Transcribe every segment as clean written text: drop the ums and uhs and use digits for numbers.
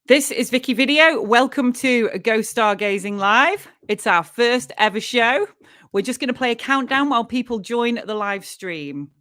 This is Vicky Video. Welcome to Go Stargazing Live. It's our first ever show. We're just going to play a countdown while people join the live stream.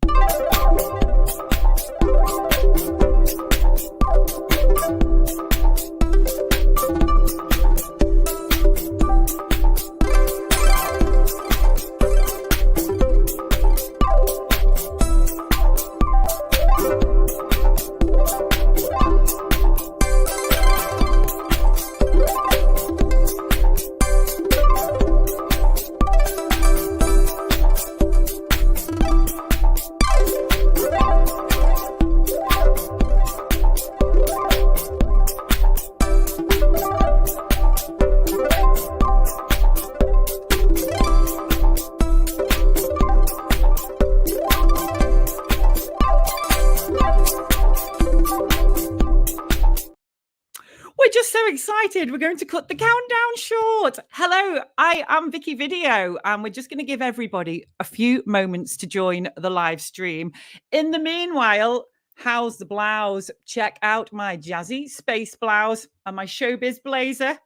Excited. We're going to cut the countdown short. Hello, I am Vicky Video, and we're just going to give everybody a few moments to join the live stream. In the meanwhile, how's the blouse? Check out my jazzy space blouse and my showbiz blazer.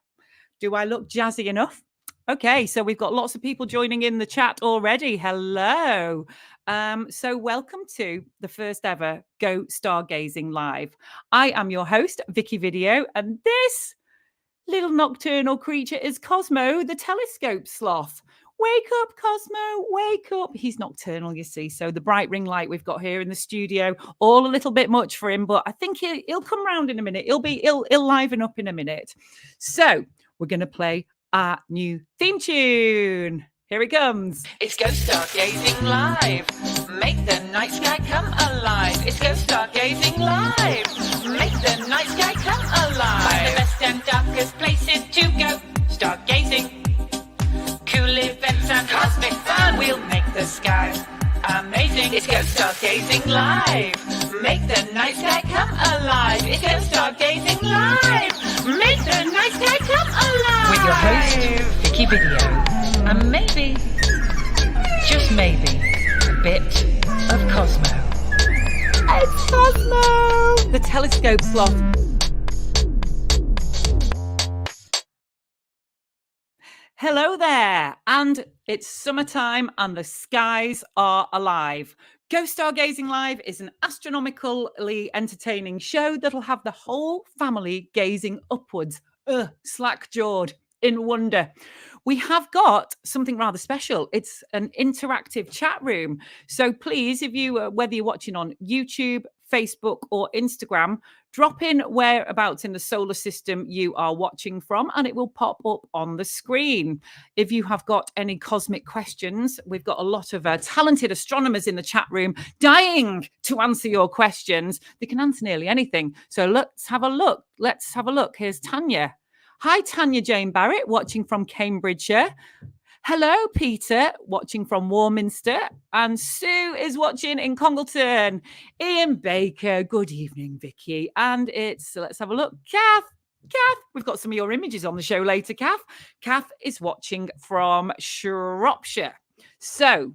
Do I look jazzy enough? Okay, so we've got lots of people joining in the chat already. Hello. So welcome to the first ever Go Stargazing Live. I am your host, Vicky Video, and this little nocturnal creature is Cosmo, the Telescope Sloth. Wake up, Cosmo, wake up. He's nocturnal, you see. So the bright ring light we've got here in the studio, all a little bit much for him, but I think he'll come round in a minute. He'll liven up in a minute. So we're going to play our new theme tune. Here it comes. It's Go Stargazing Live. Make the night sky come alive. It's Go Stargazing Live. Make the night sky come alive. Find the best and darkest places to go stargazing. Cool events and cosmic fun. We'll make the sky amazing. It's Go Stargazing Live. Make the night sky come alive. It's Go Stargazing Live. Make the night sky come alive. With your host, Vicky Video. And maybe, just maybe, a bit of Cosmo. It's Cosmo, the Telescope Sloth. Hello there, and it's summertime and the skies are alive. Go Stargazing Live is an astronomically entertaining show that'll have the whole family gazing upwards, slack-jawed, in wonder. We have got something rather special. It's an interactive chat room. So please, if you, whether you're watching on YouTube, Facebook or Instagram, drop in whereabouts in the solar system you are watching from, and it will pop up on the screen. If you have got any cosmic questions, we've got a lot of talented astronomers in the chat room dying to answer your questions. They can answer nearly anything. So let's have a look. Here's Tanya. Hi, Tanya Jane Barrett, watching from Cambridgeshire. Hello, Peter, watching from Warminster. And Sue is watching in Congleton. Ian Baker, good evening, Vicky. And let's have a look. Kath, we've got some of your images on the show later, Kath. Kath is watching from Shropshire. So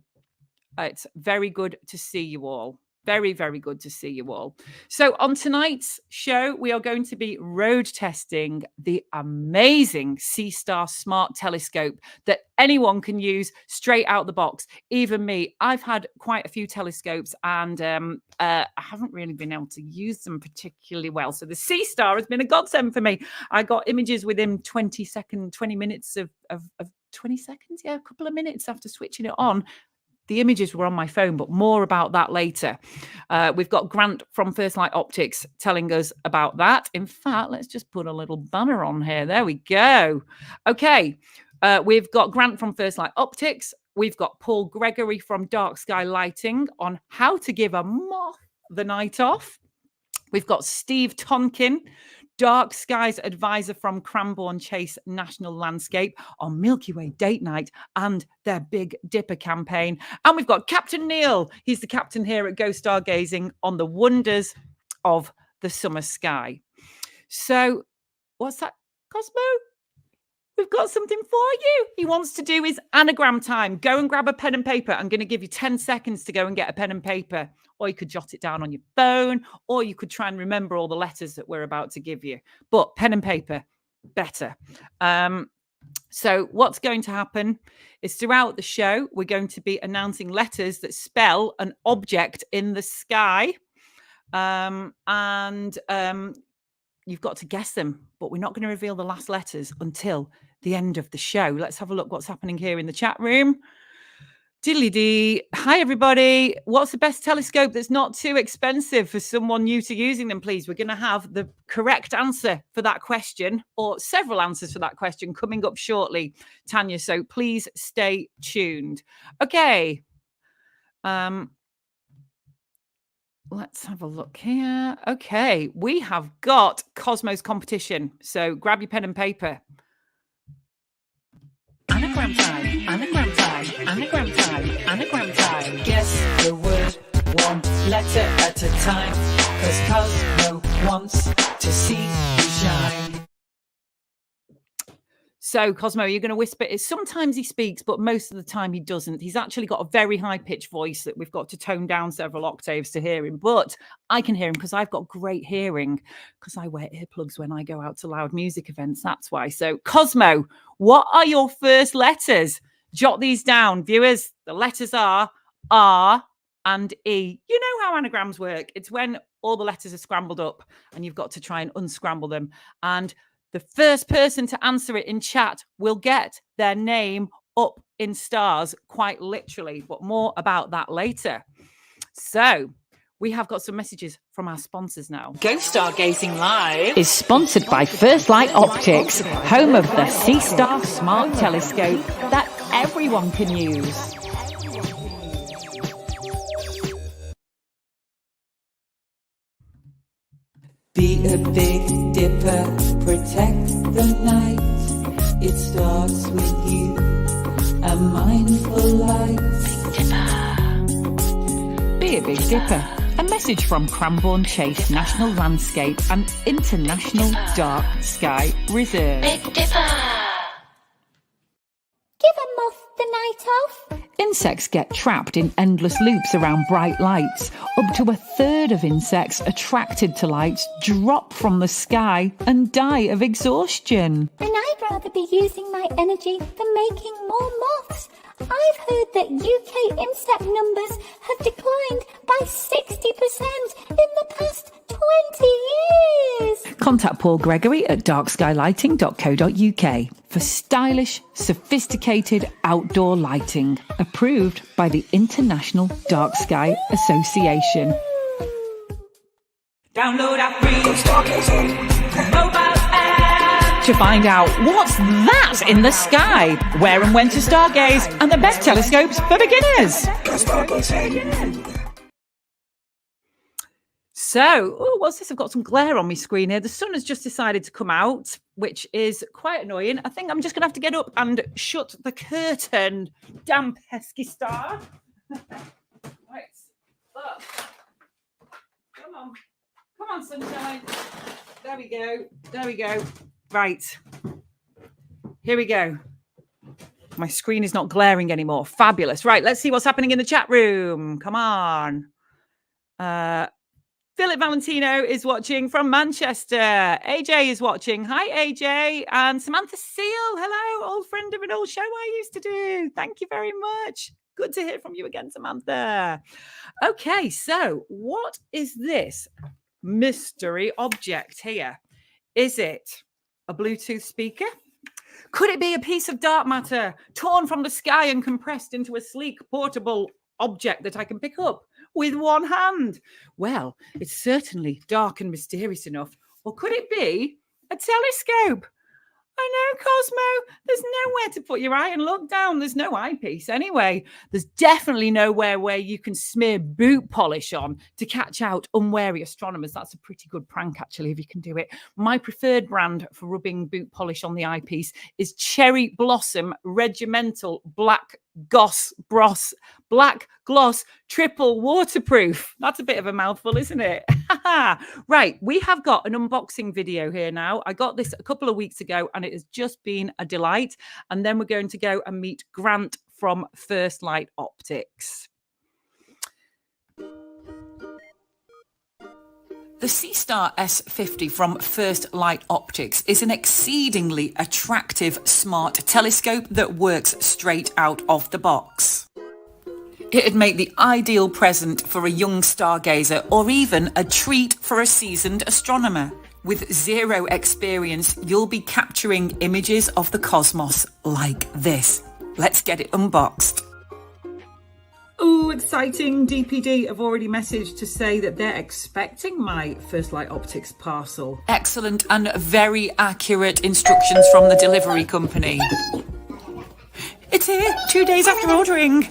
it's very good to see you all. Very, very good to see you all. So on tonight's show, we are going to be road testing the amazing Seestar smart telescope that anyone can use straight out the box. Even me. I've had quite a few telescopes and I haven't really been able to use them particularly well. So the Seestar has been a godsend for me. I got images within 20 minutes of 20 seconds. Yeah, a couple of minutes after switching it on. The images were on my phone, but more about that later. We've got Grant from First Light Optics telling us about that. In fact, let's just put a little banner on here. There we go. Okay, we've got Grant from First Light Optics. We've got Paul Gregory from Dark Sky Lighting on how to give a moth the night off. We've got Steve Tonkin, Dark Skies advisor from Cranbourne Chase National Landscape on Milky Way date night and their Big Dipper campaign. And we've got Captain Neill. He's the captain here at Go Stargazing on the wonders of the summer sky. So what's that, Cosmo? We've got something for you. He wants to do his anagram time. Go and grab a pen and paper. I'm going to give you 10 seconds to go and get a pen and paper. or you could jot it down on your phone, or you could try and remember all the letters that we're about to give you. But pen and paper, better. So what's going to happen is throughout the show, we're going to be announcing letters that spell an object in the sky. You've got to guess them, but we're not going to reveal the last letters until the end of the show. Let's have a look what's happening here in the chat room. Diddly-dee. Hi, everybody. What's the best telescope that's not too expensive for someone new to using them, please? We're going to have the correct answer for that question, or several answers for that question, coming up shortly, Tanya. So please stay tuned. Okay. Let's have a look here. Okay. We have got Cosmo's competition. So grab your pen and paper. Anagram time, anagram time, anagram time, anagram time. Guess the word one letter at a time, 'cause Cosmo wants to see you shine. So, Cosmo, you're going to whisper. Sometimes he speaks, but most of the time he doesn't. He's actually got a very high-pitched voice that we've got to tone down several octaves to hear him. But I can hear him because I've got great hearing, because I wear earplugs when I go out to loud music events. That's why. So, Cosmo, what are your first letters? Jot these down. Viewers, the letters are R and E. You know how anagrams work. It's when all the letters are scrambled up and you've got to try and unscramble them. And the first person to answer it in chat will get their name up in stars, quite literally, but more about that later. So we have got some messages from our sponsors now. Go Stargazing Live is sponsored by First Light Optics, home of the Seestar smart telescope that everyone can use. Be a big dipper, protect the night. It starts with you, a mindful light. Be a big dipper. A message from Cranbourne Chase National Landscape and International Dark Sky Reserve. Big Dipper. Give a moth the night off. Insects get trapped in endless loops around bright lights. Up to a third of insects attracted to lights drop from the sky and die of exhaustion. And I'd rather be using my energy for making more moths. I've heard that UK insect numbers have declined by 60% in the past 20 years. Contact Paul Gregory at darkskylighting.co.uk for stylish, sophisticated outdoor lighting, approved by the International Dark Sky Association. Download our free mobile app To find out what's that in the sky, where and when to stargaze, and the best telescopes for beginners. So, what's this? I've got some glare on my screen here. The sun has just decided to come out, which is quite annoying. I think I'm just going to have to get up and shut the curtain. Damn pesky star. Right. Look. Come on, sunshine. There we go. Right. Here we go. My screen is not glaring anymore. Fabulous. Right, let's see what's happening in the chat room. Come on. Philip Valentino is watching from Manchester. AJ is watching. Hi, AJ. And Samantha Seal. Hello, old friend of an old show I used to do. Thank you very much. Good to hear from you again, Samantha. Okay, so what is this mystery object here? Is it a Bluetooth speaker? Could it be a piece of dark matter torn from the sky and compressed into a sleek, portable object that I can pick up with one hand? Well, it's certainly dark and mysterious enough. Or could it be a telescope? I know, Cosmo. There's nowhere to put your eye and look down. There's no eyepiece anyway. There's definitely nowhere where you can smear boot polish on to catch out unwary astronomers. That's a pretty good prank, actually, if you can do it. My preferred brand for rubbing boot polish on the eyepiece is Cherry Blossom Regimental Black Gloss Triple Waterproof. That's a bit of a mouthful, isn't it? Right, we have got an unboxing video here now. I got this a couple of weeks ago and it has just been a delight. And then we're going to go and meet Grant from First Light Optics. The Seestar S50 from First Light Optics is an exceedingly attractive smart telescope that works straight out of the box. It'd make the ideal present for a young stargazer or even a treat for a seasoned astronomer. With zero experience, you'll be capturing images of the cosmos like this. Let's get it unboxed. Oh, exciting. DPD have already messaged to say that they're expecting my First Light Optics parcel. Excellent and very accurate instructions from the delivery company. It's here 2 days after ordering.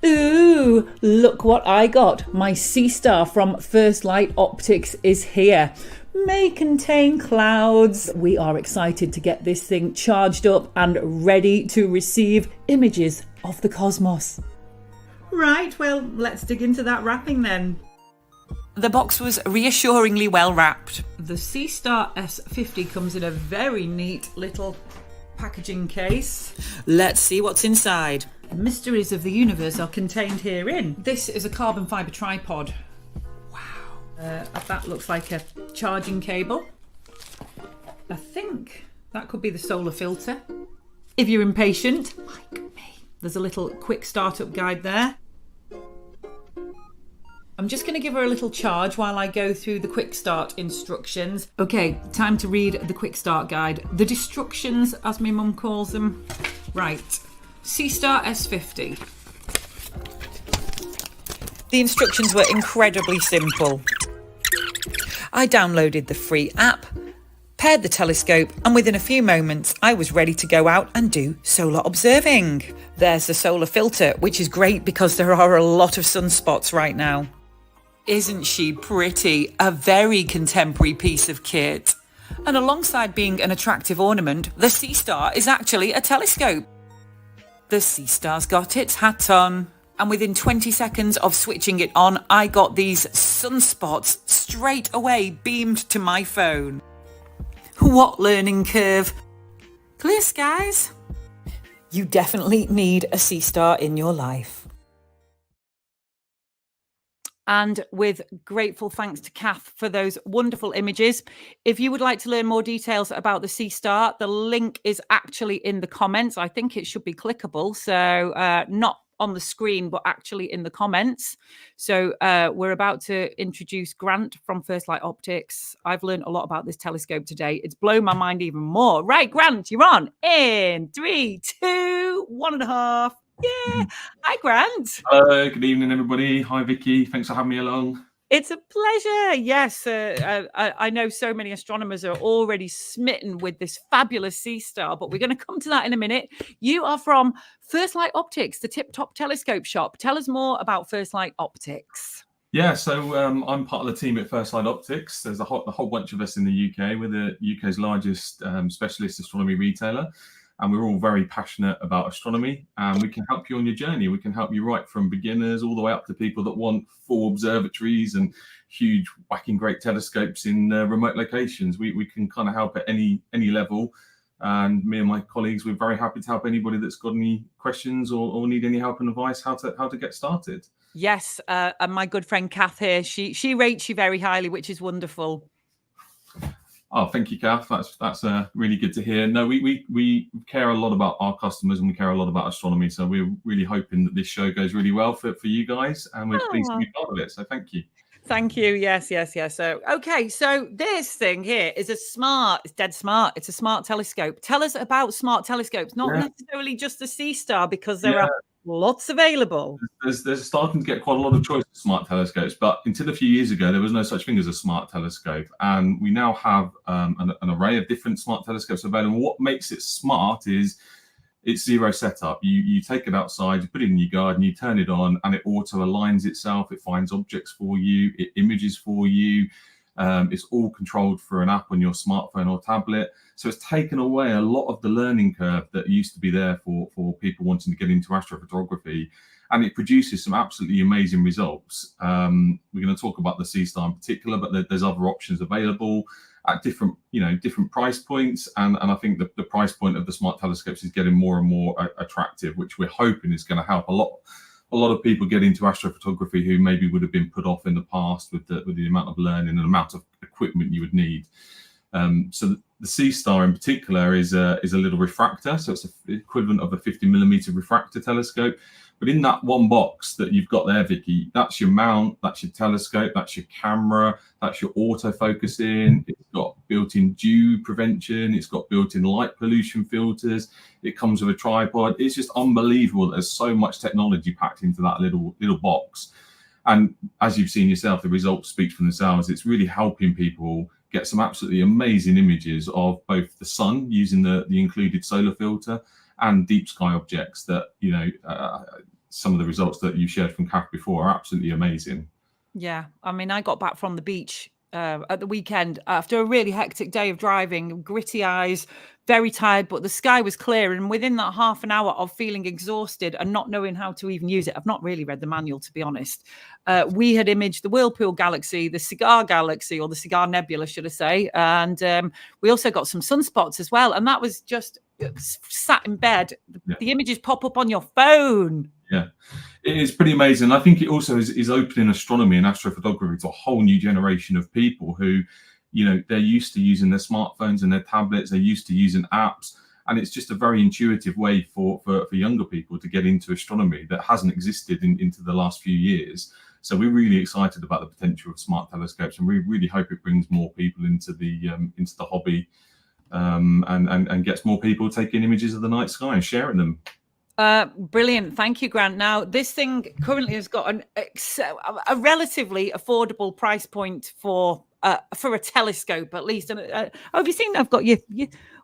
Ooh, look what I got. My Seestar from First Light Optics is here. May contain clouds. We are excited to get this thing charged up and ready to receive images of the cosmos. Right, well, let's dig into that wrapping then. The box was reassuringly well wrapped. The Seestar S50 comes in a very neat little packaging case. Let's see what's inside. The mysteries of the universe are contained herein. This is a carbon fibre tripod. That looks like a charging cable. I think that could be the solar filter. If you're impatient, like me, there's a little quick startup guide there. I'm just going to give her a little charge while I go through the quick start instructions. Okay, time to read the quick start guide. The destructions, as my mum calls them. Right, Seestar S50. The instructions were incredibly simple. I downloaded the free app, paired the telescope, and within a few moments I was ready to go out and do solar observing. There's the solar filter, which is great because there are a lot of sunspots right now. Isn't she pretty? A very contemporary piece of kit. And alongside being an attractive ornament, the Seestar is actually a telescope. The Seestar's got its hat on. And within 20 seconds of switching it on, I got these sunspots straight away beamed to my phone. What learning curve. Clear skies. You definitely need a Seestar in your life. And with grateful thanks to Kath for those wonderful images. If you would like to learn more details about the Seestar, the link is actually in the comments. I think it should be clickable, so not on the screen, but actually in the comments. So we're about to introduce Grant from First Light Optics. I've learned a lot about this telescope today. It's blown my mind even more. Right, Grant, you're on. In 3, 2, 1.5. Yeah. Hi, Grant. Hello, good evening, everybody. Hi, Vicky. Thanks for having me along. It's a pleasure. Yes, I know so many astronomers are already smitten with this fabulous Seestar, but we're going to come to that in a minute. You are from First Light Optics, the tip-top telescope shop. Tell us more about First Light Optics. Yeah, so I'm part of the team at First Light Optics. There's a whole bunch of us in the UK. We're the UK's largest specialist astronomy retailer. And we're all very passionate about astronomy, and we can help you on your journey. We can help you right from beginners all the way up to people that want full observatories and huge whacking great telescopes in remote locations. We can kind of help at any level. And me and my colleagues, we're very happy to help anybody that's got any questions or need any help and advice how to get started. Yes, and my good friend Kath here, she rates you very highly, which is wonderful. Oh, thank you, Kath. That's really good to hear. No, we care a lot about our customers and we care a lot about astronomy. So we're really hoping that this show goes really well for you guys, and we're pleased to be part of it. So thank you. Thank you. Yes. So, okay. So this thing here is it's dead smart. It's a smart telescope. Tell us about smart telescopes, not necessarily just the Seestar, because there are lots available. There's starting to get quite a lot of choice of smart telescopes, but until a few years ago, there was no such thing as a smart telescope. And we now have an array of different smart telescopes available. What makes it smart is it's zero setup. You take it outside, you put it in your garden, you turn it on, and it auto aligns itself. It finds objects for you, it images for you. It's all controlled through an app on your smartphone or tablet. So it's taken away a lot of the learning curve that used to be there for people wanting to get into astrophotography. And it produces some absolutely amazing results. We're going to talk about the Seestar in particular, but there's other options available at different price points. And I think the price point of the smart telescopes is getting more and more attractive, which we're hoping is going to help a lot a lot of people get into astrophotography who maybe would have been put off in the past with the amount of learning and amount of equipment you would need. So the Seestar in particular is a little refractor, so it's the equivalent of a 50mm refractor telescope. But in that one box that you've got there, Vicky, that's your mount, that's your telescope, that's your camera, that's your autofocusing. It's got built-in dew prevention. It's got built-in light pollution filters. It comes with a tripod. It's just unbelievable. There's so much technology packed into that little box. And as you've seen yourself, the results speak for themselves. It's really helping people get some absolutely amazing images of both the sun using the included solar filter and deep sky objects that, some of the results that you shared from CAF before are absolutely amazing. Yeah, I mean, I got back from the beach at the weekend after a really hectic day of driving, gritty eyes, very tired, but the sky was clear. And within that half an hour of feeling exhausted and not knowing how to even use it, I've not really read the manual, to be honest. We had imaged the Whirlpool Galaxy, the Cigar Galaxy, or the Cigar Nebula, should I say. And we also got some sunspots as well. And that was just sat in bed. The images pop up on your phone. Yeah, it is pretty amazing. I think it also is opening astronomy and astrophotography to a whole new generation of people who, they're used to using their smartphones and their tablets. They're used to using apps, and it's just a very intuitive way for younger people to get into astronomy that hasn't existed into the last few years. So we're really excited about the potential of smart telescopes, and we really hope it brings more people into the hobby, and gets more people taking images of the night sky and sharing them. Brilliant. Thank you, Grant. Now, this thing currently has got a relatively affordable price point for a telescope, at least. And have you seen? I've got you.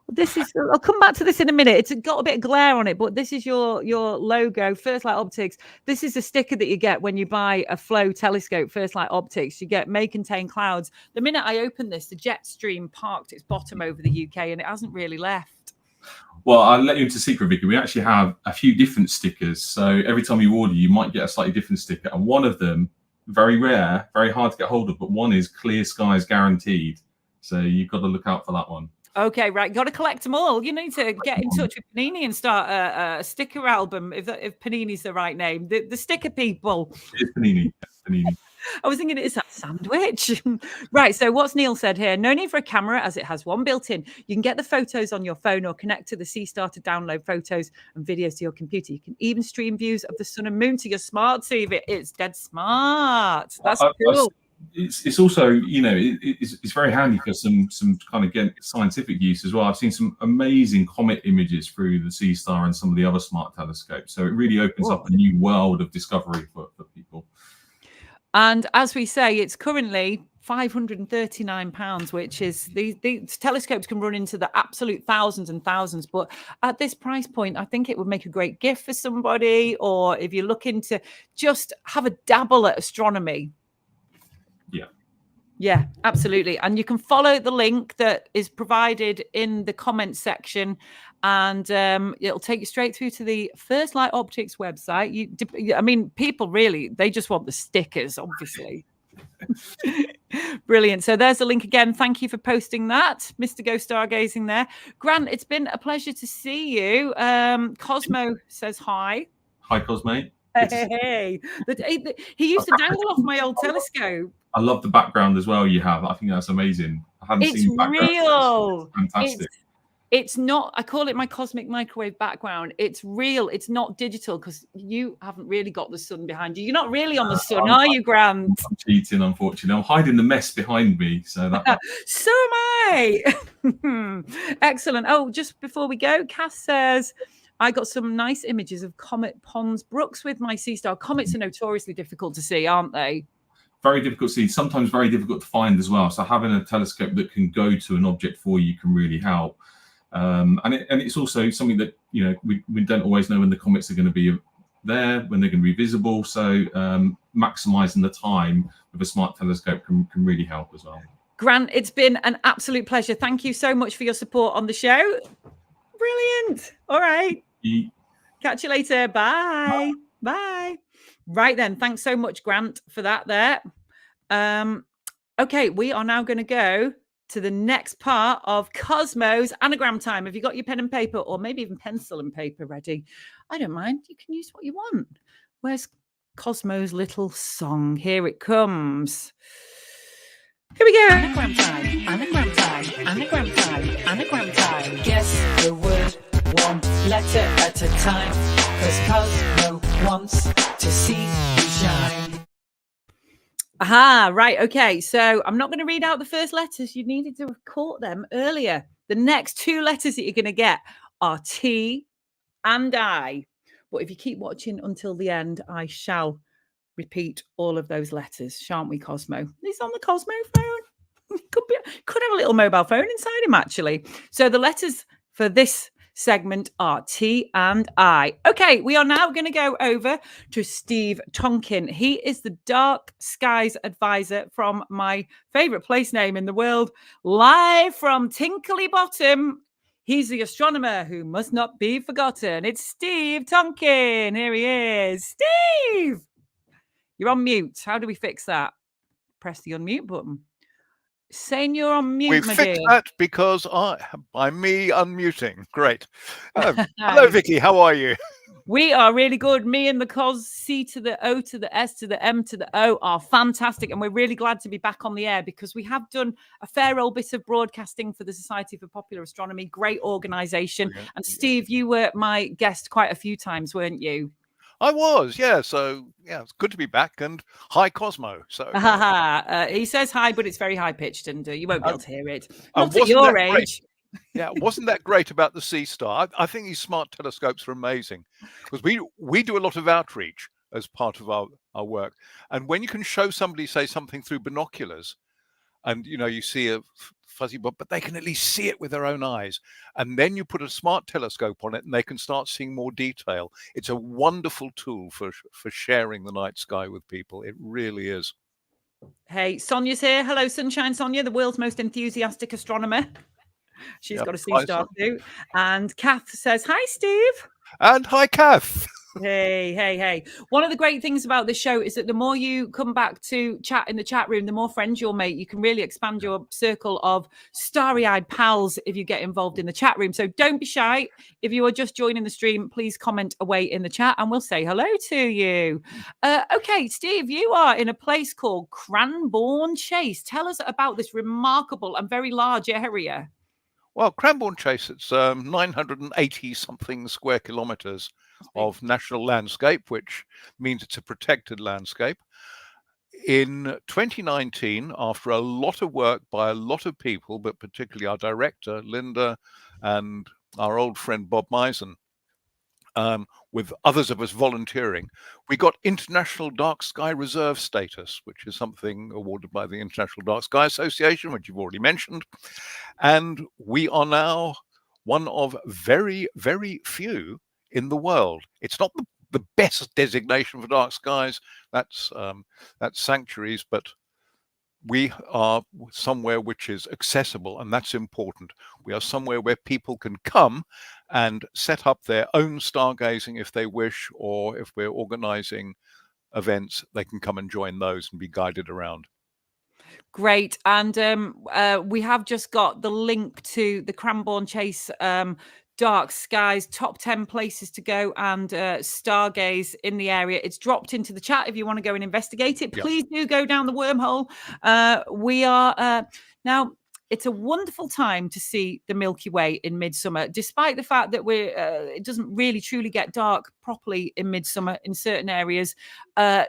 This is. I'll come back to this in a minute. It's got a bit of glare on it, but this is your logo, First Light Optics. This is a sticker that you get when you buy a Flow telescope, First Light Optics. You get may contain clouds. The minute I opened this, the jet stream parked its bottom over the UK, and it hasn't really left. Well, I'll let you into secret, Vicky. We actually have a few different stickers. So every time you order, you might get a slightly different sticker. And one of them, very rare, very hard to get hold of, but one is clear skies guaranteed. So you've got to look out for that one. Okay, right. Got to collect them all. You need to get in touch with Panini and start a sticker album, if Panini's the right name. The sticker people. It's Panini. Panini. I was thinking, is that sandwich? Right. So what's Neill said here? No need for a camera as it has one built in. You can get the photos on your phone or connect to the Seestar to download photos and videos to your computer. You can even stream views of the sun and moon to your smart TV. It's dead smart. That's cool. It's also, it's very handy for some kind of scientific use as well. I've seen some amazing comet images through the Seestar and some of the other smart telescopes. So it really opens up a new world of discovery for people. And as we say, it's currently £539, which is these telescopes can run into the absolute thousands and thousands. But at this price point, I think it would make a great gift for somebody, or if you're looking to just have a dabble at astronomy. Yeah, absolutely. And you can follow the link that is provided in the comments section, and it'll take you straight through to the First Light Optics website. People really, they just want the stickers, obviously. Brilliant. So there's the link again. Thank you for posting that, Mr. Go Stargazing there. Grant, it's been a pleasure to see you. Cosmo says hi. Hi, Cosmo. Hey. He used to dangle off my old telescope. I love the background as well you have. I think that's amazing. I hadn't seen the background. It's real. It's fantastic. It's not, I call it my cosmic microwave background. It's real. It's not digital, because you haven't really got the sun behind you. You're not really on the sun, are you, Grant? I'm cheating, unfortunately. I'm hiding the mess behind me. So so am I. Excellent. Oh, just before we go, Cass says, I got some nice images of Comet Pons Brooks with my Seestar. Comets are notoriously difficult to see, aren't they? Very difficult to see, sometimes very difficult to find as well. So having a telescope that can go to an object for you can really help. And it's also something that, we don't always know when the comets are going to be there, when they're going to be visible. So maximizing the time with a smart telescope can really help as well. Grant, it's been an absolute pleasure. Thank you so much for your support on the show. Brilliant. All right. Catch you later. Bye. Bye. Right then. Thanks so much, Grant, for that there. Okay, we are now going to go to the next part of Cosmo's anagram time. Have you got your pen and paper, or maybe even pencil and paper ready? I don't mind. You can use what you want. Where's Cosmo's little song. Here it comes. Here we go. Anagram time, anagram time, anagram time, anagram time. Guess the word one letter at a time, 'cause Cosmo wants to see you shine. Aha, right. Okay. So I'm not going to read out the first letters. You needed to have caught them earlier. The next two letters that you're going to get are T and I. But if you keep watching until the end, I shall repeat all of those letters, shan't we, Cosmo? He's on the Cosmo phone. Could have a little mobile phone inside him, actually. So the letters for this segment are T and I. Okay, we are now going to go over to Steve Tonkin. He is the Dark Skies advisor from my favorite place name in the world, live from Tinkley Bottom. He's the astronomer who must not be forgotten. It's Steve Tonkin. Here he is. Steve! You're on mute. How do we fix that? Press the unmute button. Saying you're on mute, We my fixed dear. that because by me unmuting. Great. Hello, Vicky. How are you? We are really good. Me and the Cos C to the O to the S to the M to the O are fantastic. And we're really glad to be back on the air because we have done a fair old bit of broadcasting for the Society for Popular Astronomy. Great organization. Brilliant. And Steve, you were my guest quite a few times, weren't you? I was, yeah. So, yeah, it's good to be back. And hi, Cosmo. So he says hi, but it's very high pitched and you won't be able to hear it. and Not at wasn't your that great? age. Yeah, wasn't that great about the Seestar? I think these smart telescopes are amazing because we do a lot of outreach as part of our work. And when you can show somebody, say, something through binoculars, and you see a fuzzy but they can at least see it with their own eyes, and then you put a smart telescope on it and they can start seeing more detail. It's a wonderful tool for sharing the night sky with people. It really is. Hey, Sonia's here. Hello, Sunshine Sonia, the world's most enthusiastic astronomer. She's got a Seestar too. And Kath says, hi, Steve. And hi, Kath. Hey. One of the great things about this show is that the more you come back to chat in the chat room, the more friends you'll make. You can really expand your circle of starry-eyed pals if you get involved in the chat room. So don't be shy. If you are just joining the stream, please comment away in the chat and we'll say hello to you. Okay, Steve, you are in a place called Cranbourne Chase. Tell us about this remarkable and very large area. Well, Cranbourne Chase, it's 980 something square kilometers of national landscape, which means it's a protected landscape. In 2019, after a lot of work by a lot of people, but particularly our director, Linda, and our old friend, Bob Misen, with others of us volunteering, we got International Dark Sky Reserve status, which is something awarded by the International Dark Sky Association, which you've already mentioned. And we are now one of very, very few in the world. It's not the best designation for dark skies. That's sanctuaries, but we are somewhere which is accessible, and that's important. We are somewhere where people can come and set up their own stargazing if they wish, or if we're organizing events, they can come and join those and be guided around. Great. And we have just got the link to the Cranbourne Chase Dark Skies top 10 places to go and stargaze in the area. It's dropped into the chat if you want to go and investigate it. Please do go down the wormhole. We are now. It's a wonderful time to see the Milky Way in midsummer, despite the fact that it doesn't really truly get dark properly in midsummer in certain areas.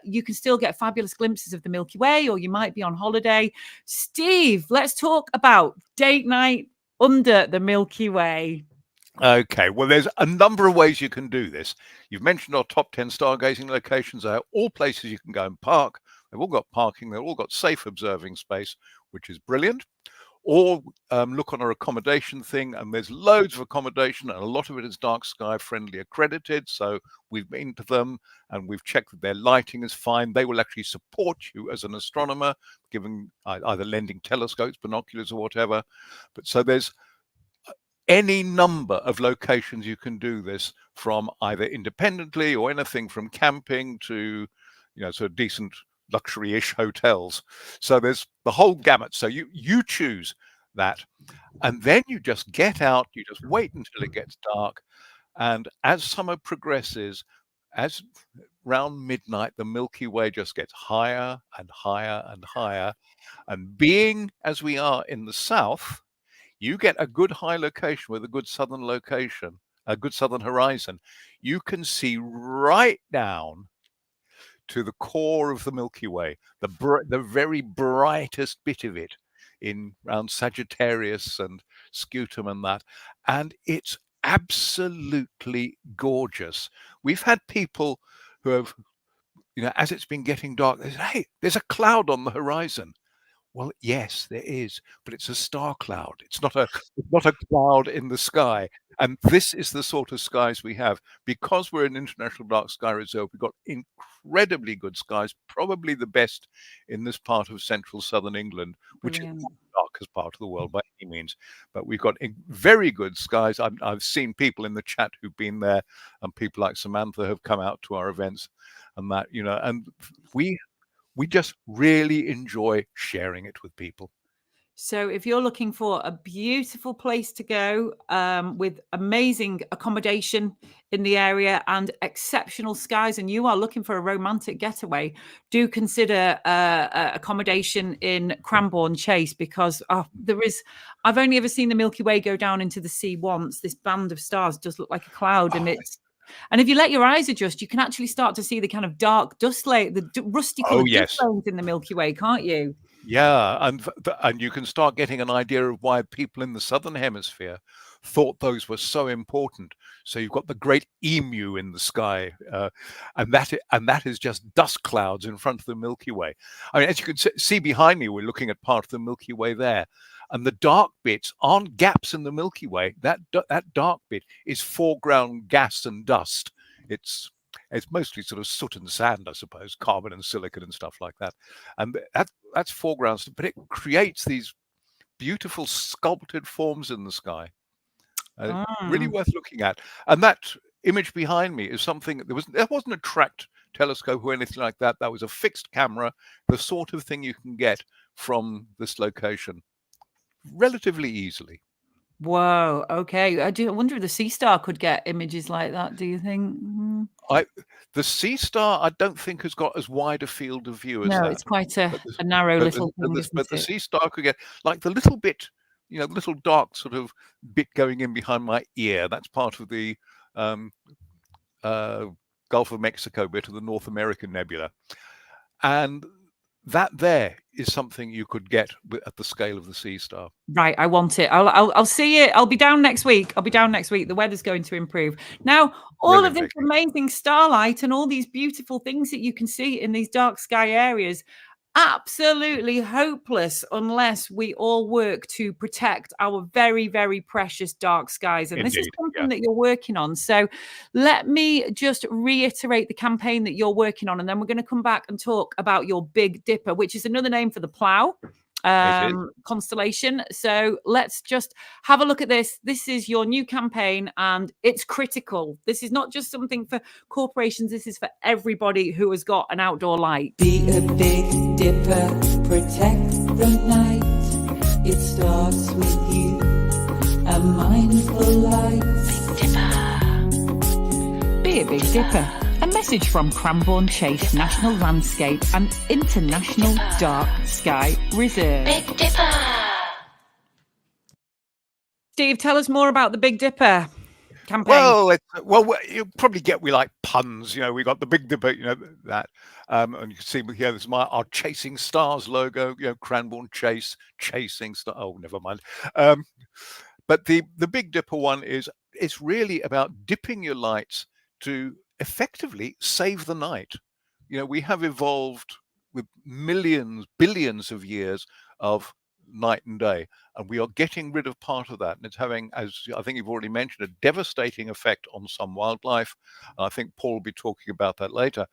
You can still get fabulous glimpses of the Milky Way, or you might be on holiday. Steve, let's talk about date night under the Milky Way. Okay, well, there's a number of ways you can do this. You've mentioned our top 10 stargazing locations. They're all places you can go and park. They've all got parking. They've all got safe observing space, which is brilliant. Or look on our accommodation thing, and there's loads of accommodation, and a lot of it is dark sky friendly accredited. So we've been to them and we've checked that their lighting is fine. They will actually support you as an astronomer, giving either lending telescopes, binoculars, or whatever. But so there's any number of locations you can do this from, either independently or anything from camping to, sort of decent luxury-ish hotels. So there's the whole gamut. So you choose that, and then you just get out, you just wait until it gets dark. And as summer progresses, as round midnight, the Milky Way just gets higher and higher and higher. And being as we are in the south, you get a good high location with a good southern location, a good southern horizon. You can see right down to the core of the Milky Way, the very brightest bit of it in around Sagittarius and Scutum and that. And it's absolutely gorgeous. We've had people who have, as it's been getting dark, they say, hey, there's a cloud on the horizon. Well, yes, there is, but it's a star cloud. It's not a cloud in the sky. And this is the sort of skies we have. Because we're an international dark sky reserve, we've got incredibly good skies, probably the best in this part of central southern England, which is not the darkest part of the world by any means. But we've got very good skies. I've seen people in the chat who've been there, and people like Samantha have come out to our events and that, and we just really enjoy sharing it with people. So if you're looking for a beautiful place to go with amazing accommodation in the area and exceptional skies, and you are looking for a romantic getaway, do consider accommodation in Cranbourne Chase, because I've only ever seen the Milky Way go down into the sea once. This band of stars does look like a cloud, and if you let your eyes adjust, you can actually start to see the kind of dark dust layer, the rusty colored dust lanes in the Milky Way, can't you? Yeah, and you can start getting an idea of why people in the southern hemisphere thought those were so important. So you've got the great emu in the sky, and that is just dust clouds in front of the Milky Way. I mean, as you can see behind me, we're looking at part of the Milky Way there, and the dark bits aren't gaps in the Milky Way. That dark bit is foreground gas and dust. It's mostly sort of soot and sand, I suppose, carbon and silicon and stuff like that. And that's foreground, but it creates these beautiful sculpted forms in the sky. Really worth looking at. And that image behind me is something, there wasn't a tracked telescope or anything like that. That was a fixed camera, the sort of thing you can get from this location relatively easily. Whoa, okay. I wonder if the Seestar could get images like that, do you think? The Seestar, I don't think, has got as wide a field of view as that. No, it's quite a narrow little thing, but the Seestar could get, like the little bit, little dark sort of bit going in behind my ear. That's part of the Gulf of Mexico bit of the North American Nebula. And that there is something you could get at the scale of the Seestar. Right, I want it. I'll see it. I'll be down next week. The weather's going to improve. Now, all of this amazing starlight and all these beautiful things that you can see in these dark sky areas, absolutely hopeless unless we all work to protect our very, very precious dark skies. And Indeed, this is something that you're working on. So let me just reiterate the campaign that you're working on, and then we're going to come back and talk about your Big Dipper, which is another name for the plough constellation. So let's just have a look at this. This is your new campaign, and it's critical. This is not just something for corporations. This is for everybody who has got an outdoor light. Be a big dipper, protect the night. It starts with you, a mindful light. Be a big dipper. A message from Cranbourne Chase National Landscape and International Dark Sky Reserve. Big Dipper. Steve, tell us more about the Big Dipper campaign. Well, you probably get we like puns. We got the Big Dipper, that, and you can see here. This is our Chasing Stars logo. Cranbourne Chase, Chasing Star. Oh, never mind. But the Big Dipper one it's really about dipping your lights to effectively save the night. We have evolved with billions of years of night and day, and we are getting rid of part of that, and it's having, as I think you've already mentioned, a devastating effect on some wildlife. I think Paul will be talking about that later.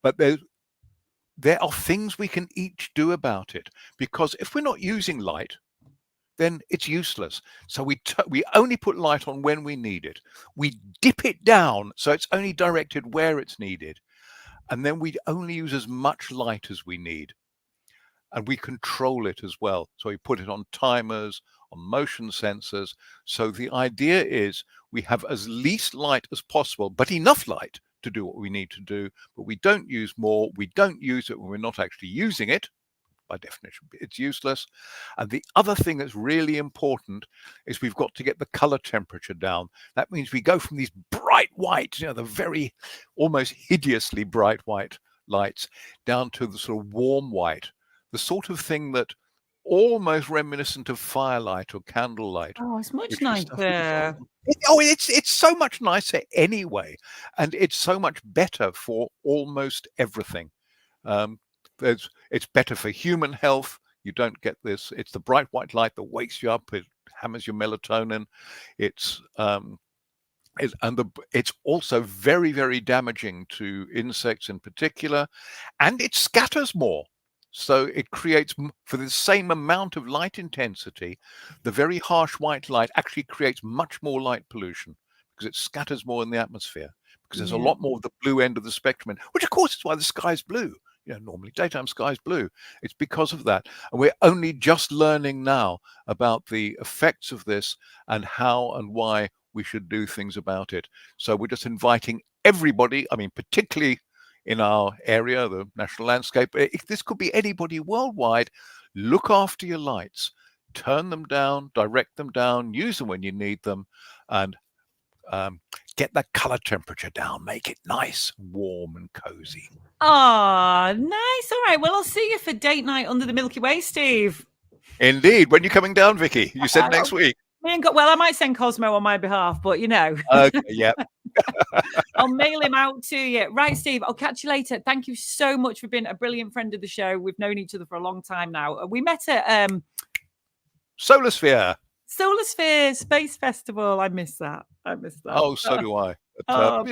But there are things we can each do about it, because if we're not using light, then it's useless. So we only put light on when we need it. We dip it down so it's only directed where it's needed. And then we only use as much light as we need. And we control it as well. So we put it on timers, on motion sensors. So the idea is we have as least light as possible, but enough light to do what we need to do, but we don't use more. We don't use it when we're not actually using it. By definition, it's useless. And the other thing that's really important is we've got to get the color temperature down. That means we go from these bright white, the very almost hideously bright white lights, down to the sort of warm white, the sort of thing that almost reminiscent of firelight or candlelight. Oh, it's much nicer. It's so much nicer anyway, and it's so much better for almost everything. It's better for human health. You don't get this. It's the bright white light that wakes you up. It hammers your melatonin. It's also very, very damaging to insects in particular, and it scatters more. So it creates, for the same amount of light intensity, the very harsh white light actually creates much more light pollution because it scatters more in the atmosphere, because there's a lot more of the blue end of the spectrum, which of course is why the sky's blue. Normally daytime sky is blue. It's because of that. And we're only just learning now about the effects of this and how and why we should do things about it. So we're just inviting everybody, particularly in our area, the national landscape, this could be anybody worldwide, look after your lights, turn them down, direct them down, use them when you need them, and get that color temperature down, make it nice, warm and cozy. Oh, nice. All right. Well, I'll see you for date night under the Milky Way, Steve. Indeed. When are you coming down, Vicky? You said next week. Well, I might send Cosmo on my behalf, but Okay, yeah. I'll mail him out to you. Right, Steve, I'll catch you later. Thank you so much for being a brilliant friend of the show. We've known each other for a long time now. We met at Solar Sphere Space Festival. I miss that. Oh, so do I. But,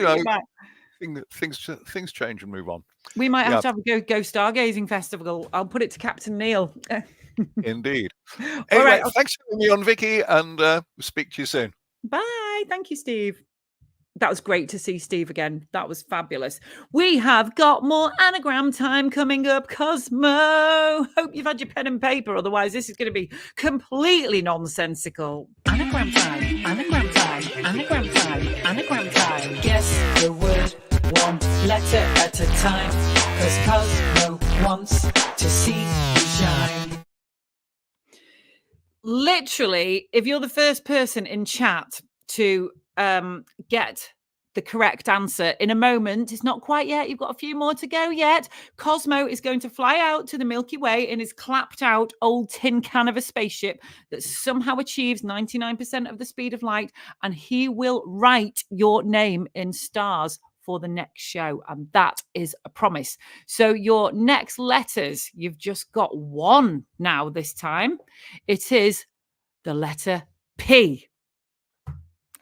things change and move on. We might have to have a Go Stargazing Festival. I'll put it to Captain Neill. Indeed. All Anyway, right. Thanks for having me on, Vicky, and we'll speak to you soon. Bye. Thank you, Steve. That was great to see Steve again. That was fabulous. We have got more anagram time coming up, Cosmo. Hope you've had your pen and paper. Otherwise, this is going to be completely nonsensical. Anagram time, anagram time, anagram time, anagram time. Guess the word one letter at a time, 'cause Cosmo wants to see you shine. Literally, if you're the first person in chat to get the correct answer in a moment, it's not quite yet, you've got a few more to go yet, Cosmo is going to fly out to the Milky Way in his clapped out old tin can of a spaceship that somehow achieves 99% of the speed of light, and he will write your name in stars for the next show, and that is a promise. So your next letters, you've just got one now this time. It is the letter P.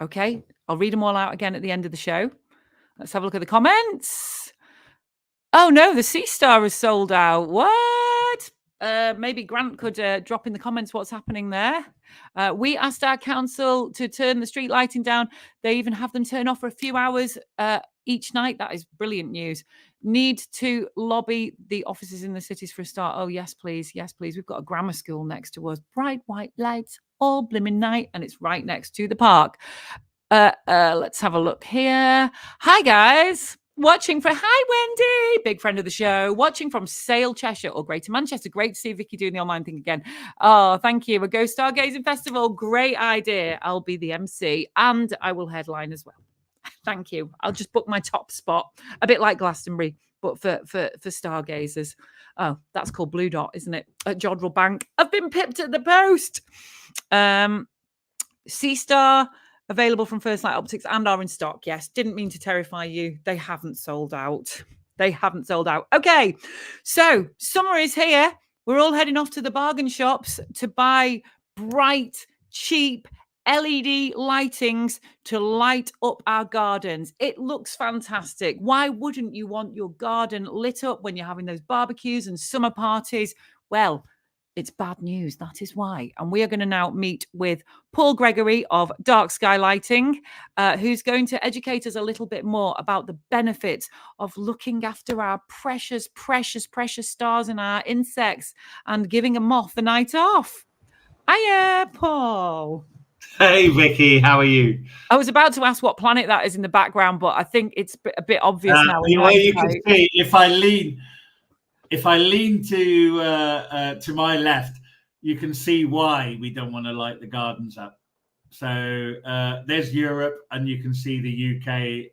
Okay, I'll read them all out again at the end of the show. Let's have a look at the comments. Oh no, the Seestar is sold out. What? Maybe Grant could drop in the comments what's happening there. We asked our council to turn the street lighting down. They even have them turn off for a few hours each night. That is brilliant news. Need to lobby the offices in the cities for a start. Oh, yes, please. Yes, please. We've got a grammar school next to us. Bright white lights all blimmin' night, and it's right next to the park. Let's have a look here. Hi, guys. Watching for, hi, Wendy, big friend of the show. Watching from Sale, Cheshire, or Greater Manchester. Great to see Vicky doing the online thing again. Oh, thank you. A Go Stargazing Festival. Great idea. I'll be the MC and I will headline as well. Thank you. I'll just book my top spot, a bit like Glastonbury, but for stargazers. Oh, that's called Blue Dot, isn't it? At Jodrell Bank. I've been pipped at the post. Seestar, available from First Light Optics and are in stock. Yes, didn't mean to terrify you. They haven't sold out. They haven't sold out. Okay, so summer is here. We're all heading off to the bargain shops to buy bright, cheap LED lightings to light up our gardens. It looks fantastic. Why wouldn't you want your garden lit up when you're having those barbecues and summer parties? Well, it's bad news. That is why. And we are going to now meet with Paul Gregory of Dark Sky Lighting, who's going to educate us a little bit more about the benefits of looking after our precious, precious, precious stars and our insects and giving a moth the night off. Hiya, Paul. Hey, Vicky, how are you? I was about to ask what planet that is in the background, but I think it's a bit obvious now. Well, you can see if I lean to my left, you can see why we don't want to light the gardens up. So there's Europe, and you can see the UK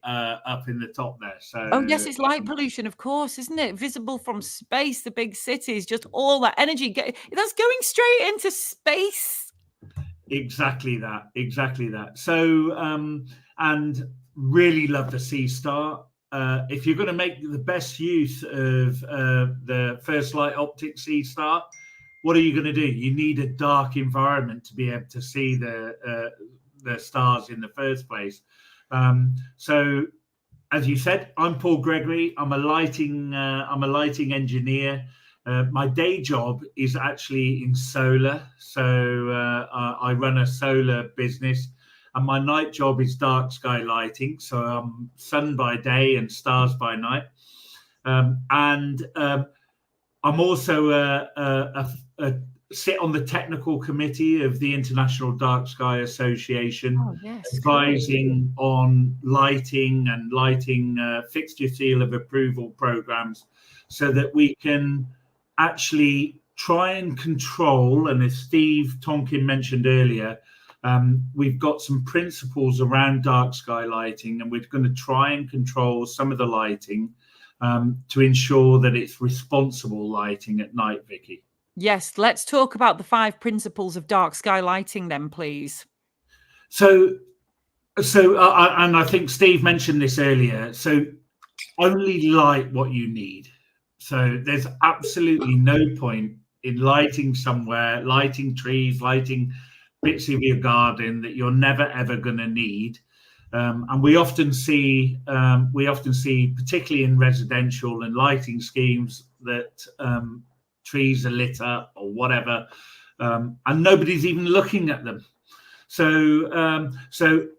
up in the top there. So oh yes, it's light pollution, of course, isn't it? Visible from space, the big cities, just all that energy that's going straight into space. Exactly that. So and really love the Seestar. If you're going to make the best use of the First Light Optic Seestar, what are you going to do? You need a dark environment to be able to see the stars in the first place. So, as you said, I'm Paul Gregory. I'm a lighting engineer. My day job is actually in solar, so I run a solar business, and my night job is dark sky lighting. So I'm sun by day and stars by night, and I'm also sit on the technical committee of the International Dark Sky Association, advising on lighting and lighting fixture seal of approval programs, so that we can actually try and control. And as Steve Tonkin mentioned earlier, we've got some principles around dark sky lighting, and we're going to try and control some of the lighting to ensure that it's responsible lighting at night, Vicky. Yes, let's talk about the 5 principles of dark sky lighting then, please. So and I think Steve mentioned this earlier. So only light what you need. So there's absolutely no point in lighting somewhere, lighting trees, lighting bits of your garden that you're never ever going to need. And we often see, particularly in residential and lighting schemes, that trees are lit up or whatever, and nobody's even looking at them. So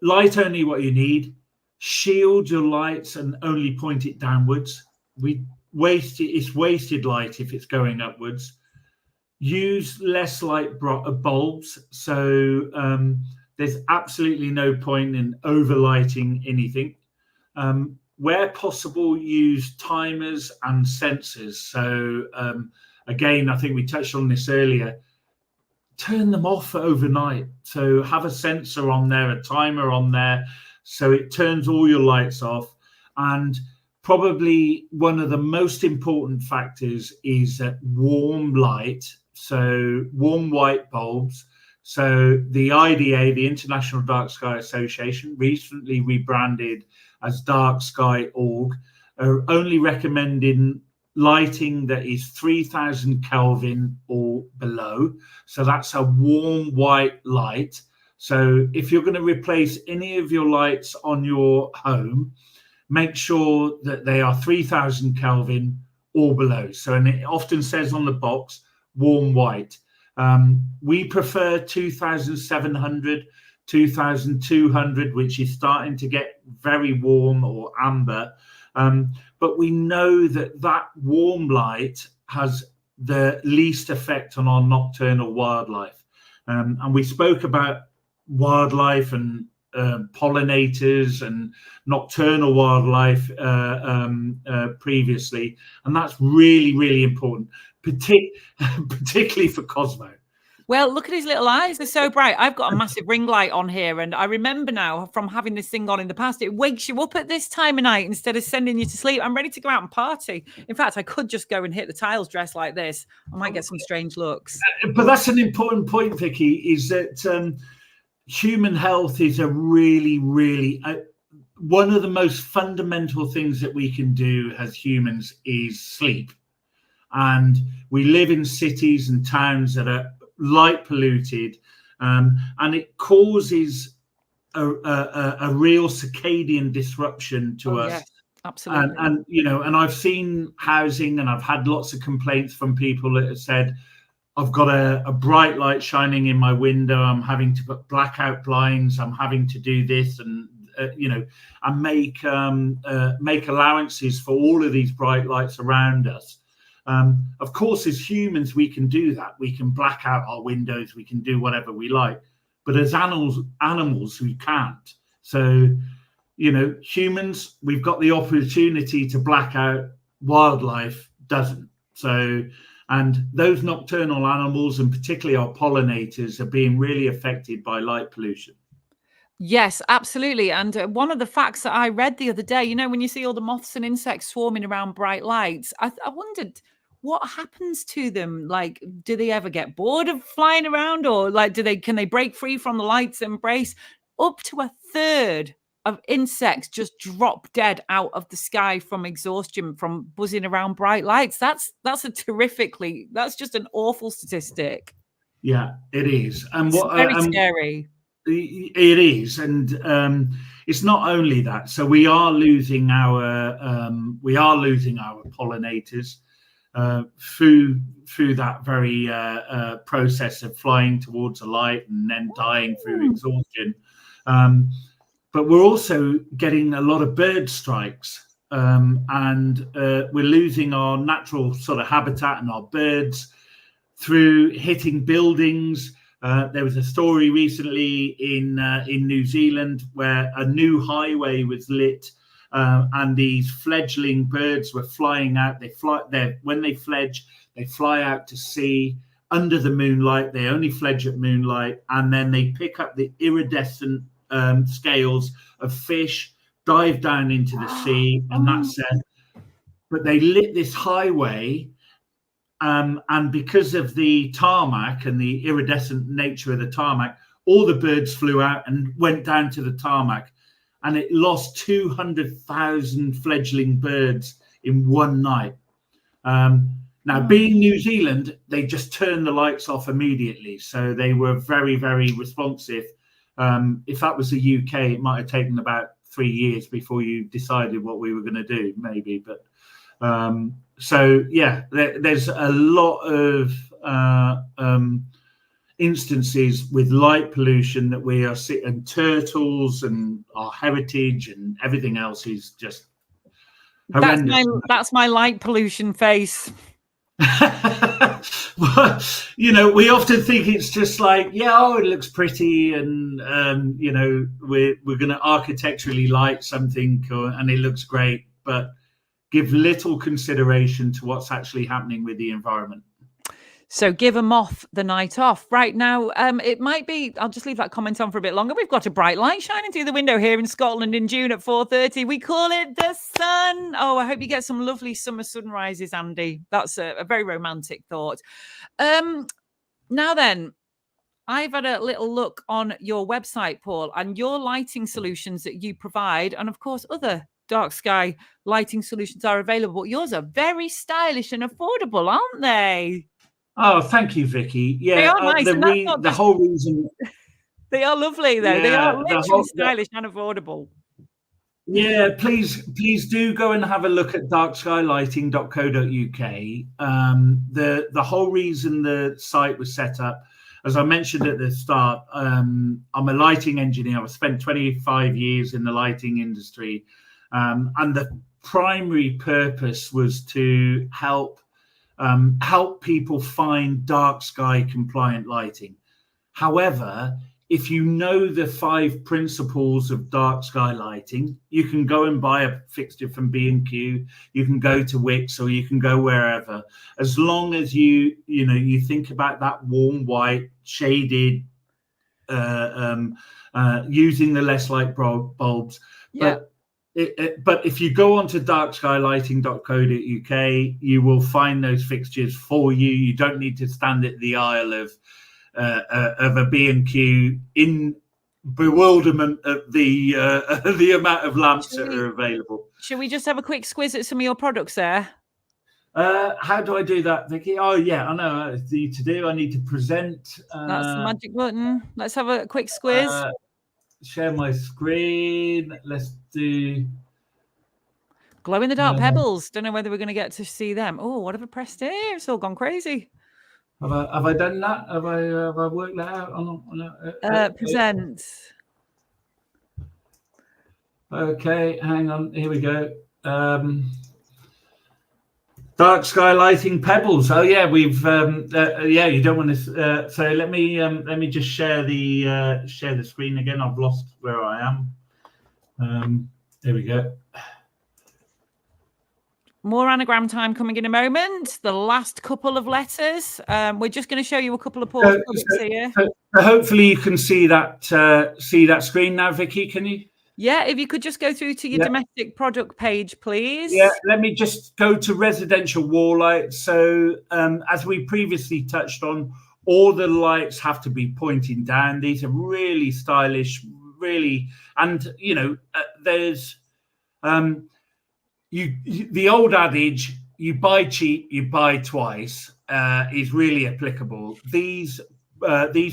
light only what you need. Shield your lights and only point it downwards. It's wasted light if it's going upwards. Use less light bulbs. So there's absolutely no point in overlighting anything. Where possible, use timers and sensors. So again, I think we touched on this earlier. Turn them off overnight. So have a sensor on there, a timer on there, so it turns all your lights off. And probably one of the most important factors is warm light. So warm white bulbs. So the IDA, the International Dark Sky Association, recently rebranded as Dark Sky Org, are only recommending lighting that is 3000 Kelvin or below. So that's a warm white light. So if you're going to replace any of your lights on your home, make sure that they are 3000 Kelvin or below. So, and it often says on the box, warm white. We prefer 2700, 2200, which is starting to get very warm, or amber. But we know that that warm light has the least effect on our nocturnal wildlife. And we spoke about wildlife and pollinators and nocturnal wildlife previously, and that's really, really important, particularly for Cosmo. Well, look at his little eyes. They're so bright. I've got a massive ring light on here, and I remember now from having this thing on in the past, it wakes you up at this time of night instead of sending you to sleep. I'm ready to go out and party. In fact, I could just go and hit the tiles dressed like this. I might get some strange looks. But that's an important point, Vicky, is that human health is a really, really one of the most fundamental things that we can do as humans is sleep. And we live in cities and towns that are light polluted, and it causes a real circadian disruption to us. Yes, absolutely. And you know, and I've seen housing, and I've had lots of complaints from people that have said, I've got a bright light shining in my window, I'm having to put blackout blinds, I'm having to do this, and you know, and make allowances for all of these bright lights around us. Of course, as humans, we can do that. We can black out our windows. We can do whatever we like. but as animals who can't. So, you know, humans, we've got the opportunity to black out, wildlife doesn't. So, and those nocturnal animals, and particularly our pollinators, are being really affected by light pollution. Yes, absolutely. And one of the facts that I read the other day, you know, when you see all the moths and insects swarming around bright lights, I wondered what happens to them. Like, do they ever get bored of flying around, or like, can they break free from the light's embrace? Up to a third of insects just drop dead out of the sky from exhaustion from buzzing around bright lights. That's just an awful statistic. Yeah, it is. And It's very scary. It is, and it's not only that. So we are losing our pollinators through that very process of flying towards a light and then dying through exhaustion. But we're also getting a lot of bird strikes, and we're losing our natural sort of habitat and our birds through hitting buildings. There was a story recently in New Zealand where a new highway was lit, and these fledgling birds were flying out. When they fledge, they fly out to sea under the moonlight. They only fledge at moonlight, and then they pick up the iridescent scales of fish, dive down into the sea, and that's it. But they lit this highway. And because of the tarmac and the iridescent nature of the tarmac, all the birds flew out and went down to the tarmac, and it lost 200,000 fledgling birds in one night. Now, being New Zealand, they just turned the lights off immediately. So they were very, very responsive. If that was the UK, it might have taken about 3 years before you decided what we were going to do, maybe. But so yeah, there's a lot of instances with light pollution that we are seeing, and turtles and our heritage and everything else is just horrendous. That's my light pollution face. Well, you know, we often think it's just like, yeah, oh, it looks pretty, and you know, we're going to architecturally light something, and it looks great, but give little consideration to what's actually happening with the environment. So give a moth the night off. Right now, it might be, I'll just leave that comment on for a bit longer. We've got a bright light shining through the window here in Scotland in June at 4:30. We call it the sun. Oh, I hope you get some lovely summer sunrises, Andy. That's a very romantic thought. Now then, I've had a little look on your website, Paul, and your lighting solutions that you provide, and of course, other dark sky lighting solutions are available. But yours are very stylish and affordable, aren't they? Oh, thank you, Vicky. Yeah, they are nice. The whole reason they are lovely, though. They are literally stylish and affordable. Yeah, please do go and have a look at darkskylighting.co.uk. The whole reason the site was set up, as I mentioned at the start, I'm a lighting engineer. I've spent 25 years in the lighting industry. And the primary purpose was to help people find dark sky compliant lighting. However, if you know the 5 principles of dark sky lighting, you can go and buy a fixture from B&Q, you can go to Wix, or you can go wherever. As long as you think about that warm white, shaded, using the less light bulbs. Yeah. But if you go onto darkskylighting.co.uk, you will find those fixtures for you. You don't need to stand at the aisle of a B&Q in bewilderment at the amount of lamps that are available. Should we just have a quick squiz at some of your products there? How do I do that, Vicky? Oh, yeah, I know. It's easy to do. I need to present. That's the magic button. Let's have a quick squiz. Share my screen. Let's do glow in the dark pebbles. Don't know whether we're going to get to see them. Oh, what have I pressed here? It's all gone crazy. Have I done that? Have I worked that out? Present. Okay, hang on. Here we go. Dark sky lighting pebbles. Oh yeah, we've yeah. You don't want to. So let me just share the screen again. I've lost where I am. There we go. More anagram time coming in a moment. The last couple of letters. We're just going to show you a couple of pause products here. So hopefully you can see that screen now, Vicky. Can you? Yeah, if you could just go through to your domestic product page, please. Yeah, let me just go to residential wall lights. So as we previously touched on, all the lights have to be pointing down. These are really stylish, really, and you know, there's the old adage, you buy cheap, you buy twice, is really applicable. These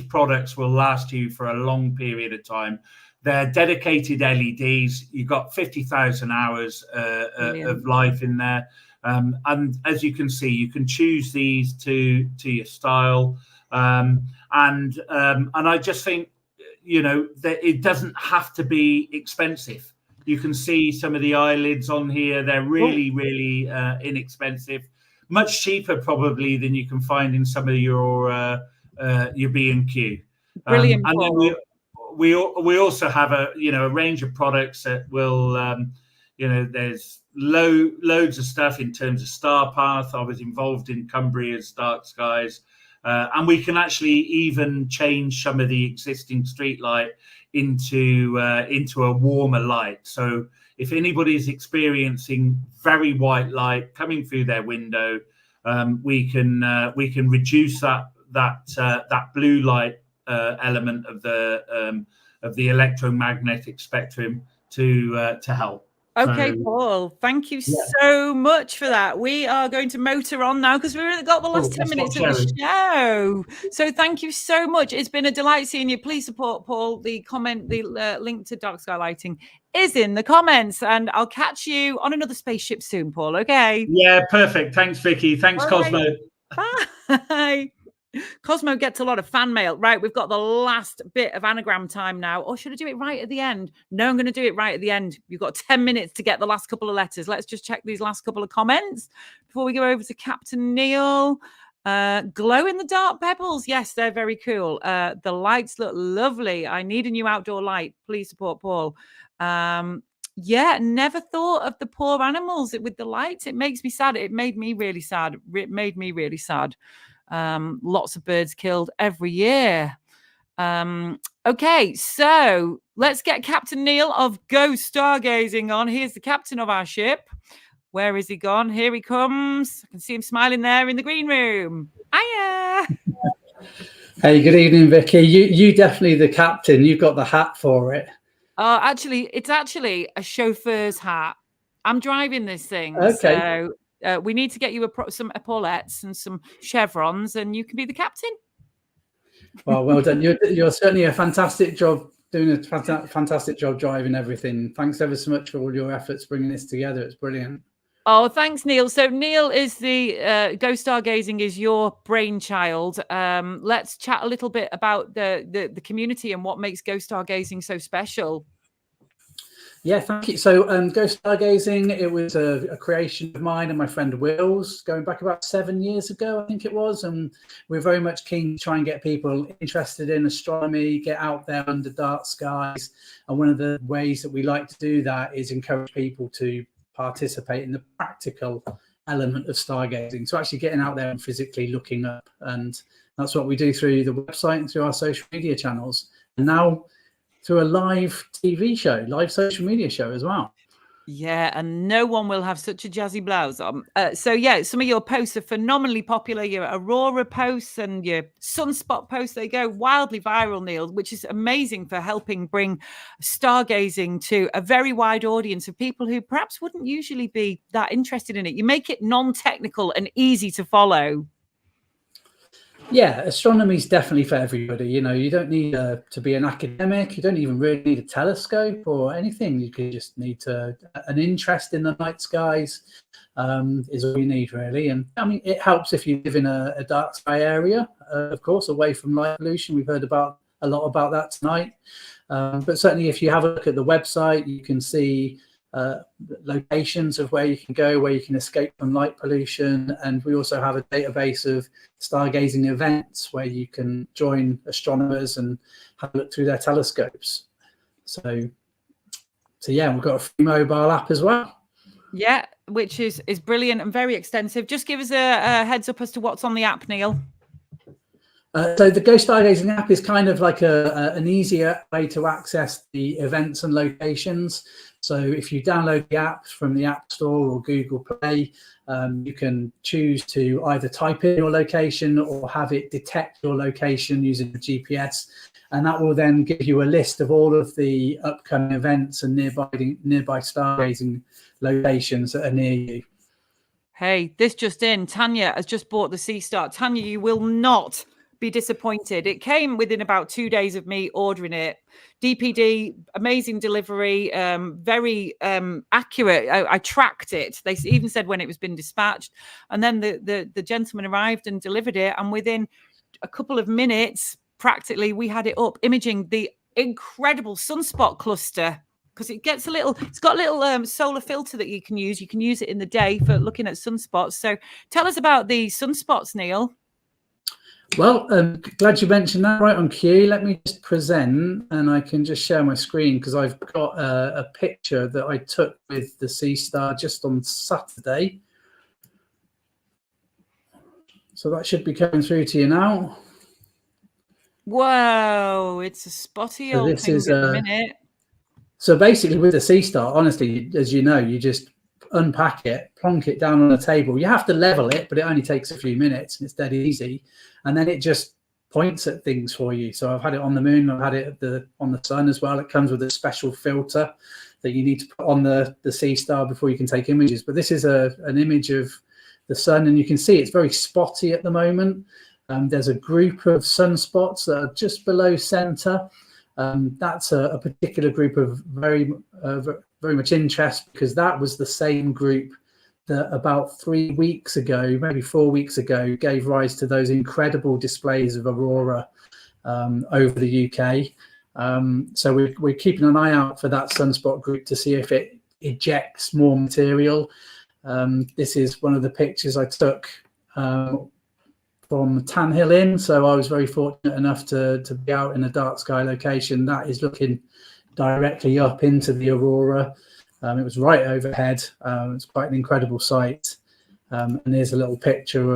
products will last you for a long period of time. They're dedicated LEDs. You've got 50,000 hours of life in there. And as you can see, you can choose these to your style. And I just think, you know, that it doesn't have to be expensive. You can see some of the eyelids on here. They're really, really inexpensive. Much cheaper probably than you can find in some of your B&Q. Brilliant. And then we also have a range of products that will there's loads of stuff in terms of star path. I was involved in Cumbria's dark skies, and we can actually even change some of the existing street light into a warmer light. So if anybody is experiencing very white light coming through their window, we can reduce that blue light element of the electromagnetic spectrum to help. Okay, Paul, thank you so much for that. We are going to motor on now because we've only got the last 10 minutes of the show. So thank you so much. It's been a delight seeing you. Please support Paul. The link to Dark Sky Lighting is in the comments, and I'll catch you on another spaceship soon, Paul. Okay. Yeah, perfect. Thanks, Vicky. Thanks, Cosmo. Bye. Cosmo gets a lot of fan mail. Right, we've got the last bit of anagram time now. Or should I do it right at the end? No, I'm going to do it right at the end. You've got 10 minutes to get the last couple of letters. Let's just check these last couple of comments before we go over to Captain Neill. Glow in the dark pebbles. Yes, they're very cool. The lights look lovely. I need a new outdoor light. Please support Paul. Yeah, never thought of the poor animals with the lights. It makes me sad. It made me really sad. Lots of birds killed every year. Okay, so let's get Captain Neill of Go Stargazing on. Here's the captain of our ship. Where is he gone? Here he comes. I can see him smiling there in the green room. Hiya! Hey, good evening, Vicky. You definitely the captain. You've got the hat for it. It's actually a chauffeur's hat. I'm driving this thing. Okay. So we need to get you some epaulettes and some chevrons, and you can be the captain. Well done. You're certainly a fantastic job doing a fantastic job driving everything. Thanks ever so much for all your efforts bringing this together. It's brilliant. Oh, thanks, Neill. So Neill is the Go Stargazing is your brainchild. Let's chat a little bit about the community and what makes Go Stargazing so special. Yeah, thank you. So Go Stargazing, it was a creation of mine and my friend Will's going back about 7 years ago, I think it was. And we're very much keen to try and get people interested in astronomy, get out there under dark skies. And one of the ways that we like to do that is encourage people to participate in the practical element of stargazing. So actually getting out there and physically looking up. And that's what we do through the website and through our social media channels. And now through a live TV show, live social media show as well. Yeah, and no one will have such a jazzy blouse on. So yeah, some of your posts are phenomenally popular. Your Aurora posts and your sunspot posts, they go wildly viral, Neill, which is amazing for helping bring stargazing to a very wide audience of people who perhaps wouldn't usually be that interested in it. You make it non-technical and easy to follow. Yeah, astronomy is definitely for everybody. You know, you don't need to be an academic. You don't even really need a telescope or anything. You can just need an interest in the night skies is all you need, really. And I mean, it helps if you live in a dark sky area, of course, away from light pollution. We've heard a lot about that tonight. But certainly if you have a look at the website, you can see locations of where you can go, where you can escape from light pollution. And we also have a database of stargazing events where you can join astronomers and have a look through their telescopes. So yeah, we've got a free mobile app as well. Yeah, which is brilliant and very extensive. Just give us a heads up as to what's on the app, Neill. So the Go Stargazing app is kind of like an easier way to access the events and locations. So if you download the app from the App Store or Google Play, you can choose to either type in your location or have it detect your location using the GPS. And that will then give you a list of all of the upcoming events and nearby stargazing locations that are near you. Hey, this just in. Tanya has just bought the Seestar. Tanya, you will not be disappointed. It came within about 2 days of me ordering it. DPD, amazing delivery, very accurate. I tracked it. They even said when it was been dispatched. And then the gentleman arrived and delivered it. And within a couple of minutes, practically, we had it up imaging the incredible sunspot cluster, because it's got a little solar filter that you can use. You can use it in the day for looking at sunspots. So tell us about the sunspots, Neill. Well, glad you mentioned that. Right on cue. Let me just present, and I can just share my screen because I've got a picture that I took with the Seestar just on Saturday. So that should be coming through to you now. Whoa, it's a spotty old thing at the minute. So basically with the Seestar, honestly, as you know, you just unpack it, plonk it down on a table. You have to level it, but it only takes a few minutes and it's dead easy. And then it just points at things for you. So I've had it on the moon, I've had it on the sun as well. It comes with a special filter that you need to put on the Seestar before you can take images. But this is an image of the sun, and you can see it's very spotty at the moment. There's a group of sunspots that are just below center. That's a particular group of very much interest, because that was the same group that about 3 weeks ago, maybe 4 weeks ago, gave rise to those incredible displays of Aurora over the UK. So we're keeping an eye out for that sunspot group to see if it ejects more material. This is one of the pictures I took from Tan Hill Inn. So I was very fortunate enough to be out in a dark sky location that is looking directly up into the Aurora. It was right overhead. It's quite an incredible sight. And here's a little picture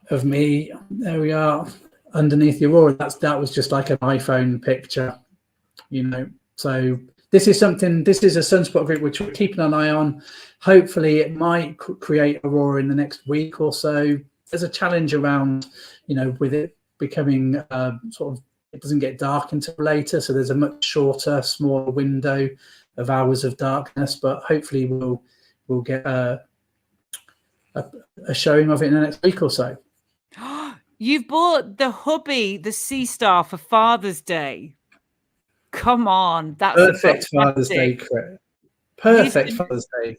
of me. There we are, underneath the Aurora. That was just like an iPhone picture, you know. So this is a sunspot group which we're keeping an eye on. Hopefully it might create Aurora in the next week or so. There's a challenge around, you know, with it becoming it doesn't get dark until later, so there's a much shorter, smaller window of hours of darkness. But hopefully we'll get a showing of it in the next week or so. You've bought the hubby, the Seestar, for Father's Day. Come on, that's perfect Father's Day. Perfect Father's Day.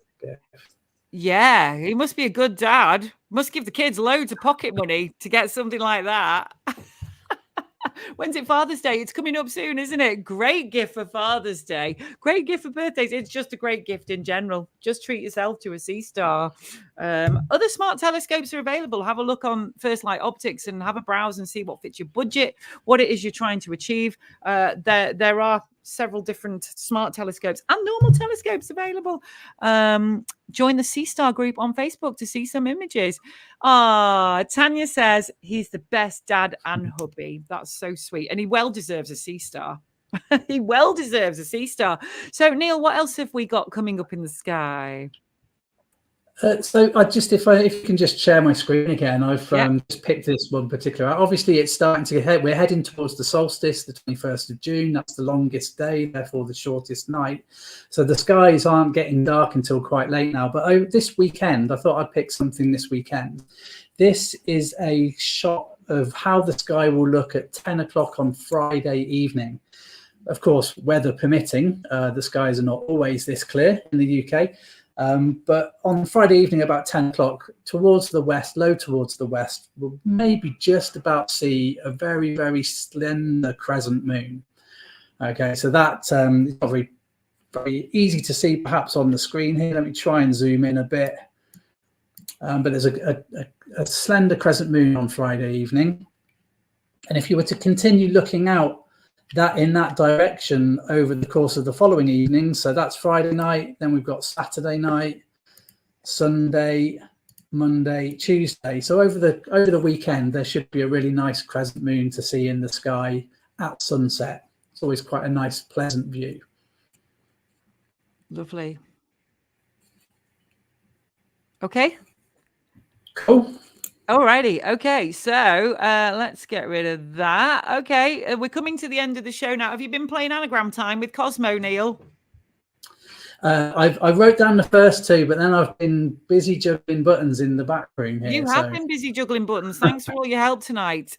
Yeah, he must be a good dad. Must give the kids loads of pocket money to get something like that. When's it Father's Day? It's coming up soon, isn't it? Great gift for Father's Day. Great gift for birthdays. It's just a great gift in general. Just treat yourself to a Seestar. Other smart telescopes are available. Have a look on First Light Optics and have a browse and see what fits your budget, what it is you're trying to achieve. There are several different smart telescopes and normal telescopes available. Join the Seestar group on Facebook to see some images. Tanya says he's the best dad and hubby. That's so sweet. And he well deserves a Seestar. He well deserves a Seestar. So, Neill, what else have we got coming up in the sky? So I just, if you can just share my screen again, I've just picked this one particular out. Obviously, it's starting to head. We're heading towards the solstice, the 21st of June. That's the longest day, therefore the shortest night. So the skies aren't getting dark until quite late now. But this weekend, I thought I'd pick something this weekend. This is a shot of how the sky will look at 10 o'clock on Friday evening. Of course, weather permitting, the skies are not always this clear in the UK. But on Friday evening about 10 o'clock, towards the west, low towards the west, we'll maybe just about see a very, very slender crescent moon. Okay, so that is probably very easy to see perhaps on the screen here. Let me try and zoom in a bit. But there's a slender crescent moon on Friday evening. And if you were to continue looking out in that direction over the course of the following evening, so that's Friday night, then we've got Saturday night, Sunday, Monday, Tuesday. So over the weekend, there should be a really nice crescent moon to see in the sky at sunset. It's always quite a nice, pleasant view. Lovely. Okay. Cool. Alrighty. Okay. So let's get rid of that. Okay. We're coming to the end of the show now. Have you been playing anagram time with Cosmo, Neill? I wrote down the first two, but then I've been busy juggling buttons in the back room here. You have been busy juggling buttons. Thanks for all your help tonight.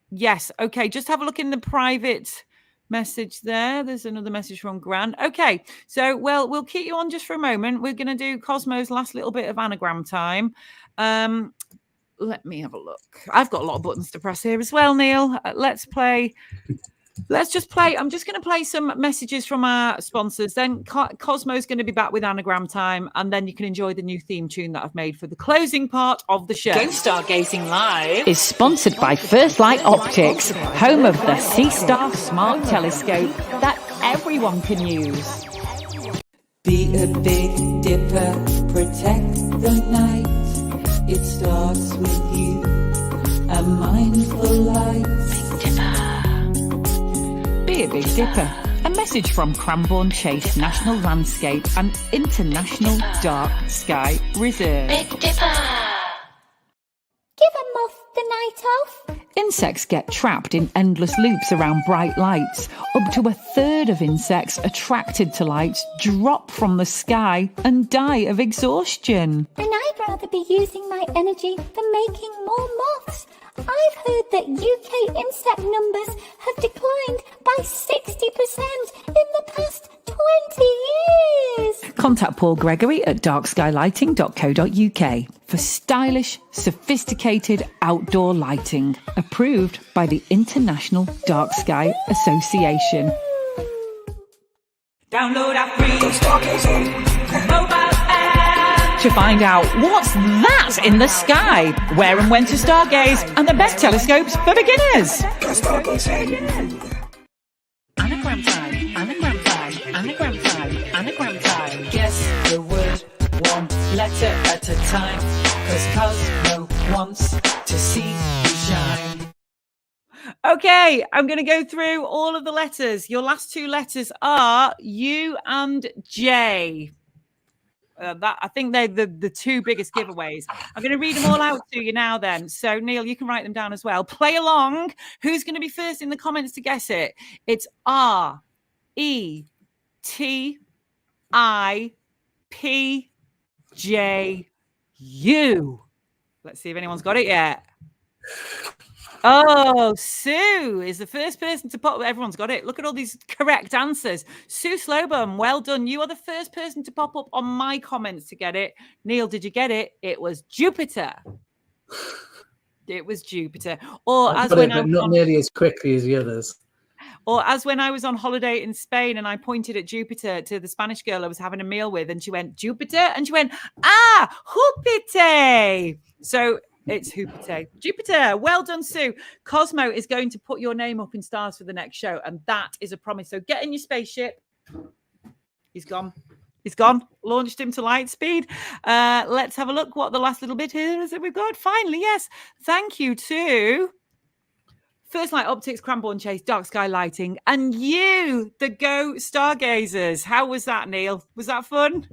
Yes. Okay. Just have a look in the private message there. There's another message from Grant. Okay. So, well, we'll keep you on just for a moment. We're going to do Cosmo's last little bit of anagram time. Let me have a look. I've got a lot of buttons to press here as well, Neill. Let's just play. I'm just going to play some messages from our sponsors. Then Cosmo's going to be back with anagram time, and then you can enjoy the new theme tune that I've made for the closing part of the show. Go Stargazing Live is sponsored by First Light Optics, home of the Seestar smart telescope that everyone can use. Be a big dipper, protect the night. It starts with you, a mindful light. Be a Big Dipper. A message from Cranbourne Chase National Landscape and International Dark Sky Reserve. Big Dipper. Give a moth the night off. Insects get trapped in endless loops around bright lights. Up to a third of insects attracted to lights drop from the sky and die of exhaustion. And I'd rather be using my energy for making more moths. I've heard that UK insect numbers have declined by 60% in the past 20 years. Contact Paul Gregory at darkskylighting.co.uk for stylish, sophisticated outdoor lighting, approved by the International Dark Sky Association. Download our free Go Stargazing mobile app To find out what's that in the sky, where and when to stargaze, and the best telescopes for beginners. Go Stargazing. Anagram time, anagram time, anagram time, anagram time. Guess the word one letter at a time, 'cause Cosmo wants to see you shine. Okay, I'm going to go through all of the letters. Your last two letters are U and J. I think they're the two biggest giveaways. I'm going to read them all out to you now then. So, Neill, you can write them down as well. Play along. Who's going to be first in the comments to guess it? It's R, E, T, I, P, J, U. Let's see if anyone's got it yet. Oh, Sue is the first person to pop. Everyone's got it. Look at all these correct answers. Sue Slowbum, well done. You are the first person to pop up on my comments to get it. Neill, did you get it? It was Jupiter. It was Jupiter. Or as when I was not nearly as quickly as the others. Or as when I was on holiday in Spain and I pointed at Jupiter to the Spanish girl I was having a meal with, and she went, Jupiter? And she went, Jupiter. So it's Jupiter. Well done, Sue. Cosmo is going to put your name up in stars for the next show, and that is a promise. So get in your spaceship. He's gone. Launched him to light speed. Let's have a look what the last little bit is that we've got. Finally, yes. Thank you to First Light Optics, Cranbourne Chase, Dark Sky Lighting, and you, the Go Stargazers. How was that, Neill? Was that fun?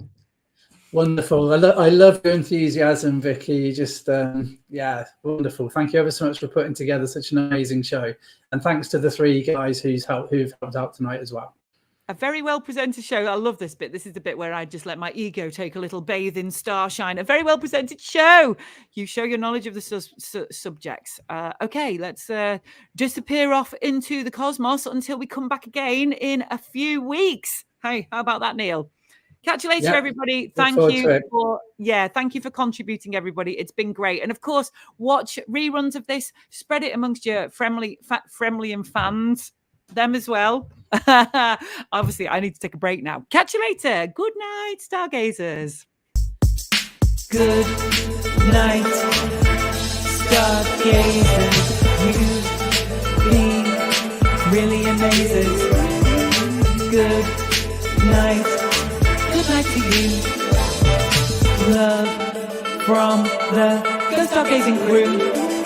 Wonderful. I love your enthusiasm, Vicky. Just, wonderful. Thank you ever so much for putting together such an amazing show. And thanks to the three guys who've helped out tonight as well. A very well presented show. I love this bit. This is the bit where I just let my ego take a little bathe in starshine. A very well presented show. You show your knowledge of the subjects. Okay, let's disappear off into the cosmos until we come back again in a few weeks. Hey, how about that, Neill? Catch you later, everybody. Thank you for contributing, everybody. It's been great. And of course, watch reruns of this. Spread it amongst your friendly and fans. them as well. Obviously, I need to take a break now. Catch you later. Good night, stargazers. Good night, stargazers. You've been really amazing. Good night. Good night to you. Love from the Go Stargazing crew.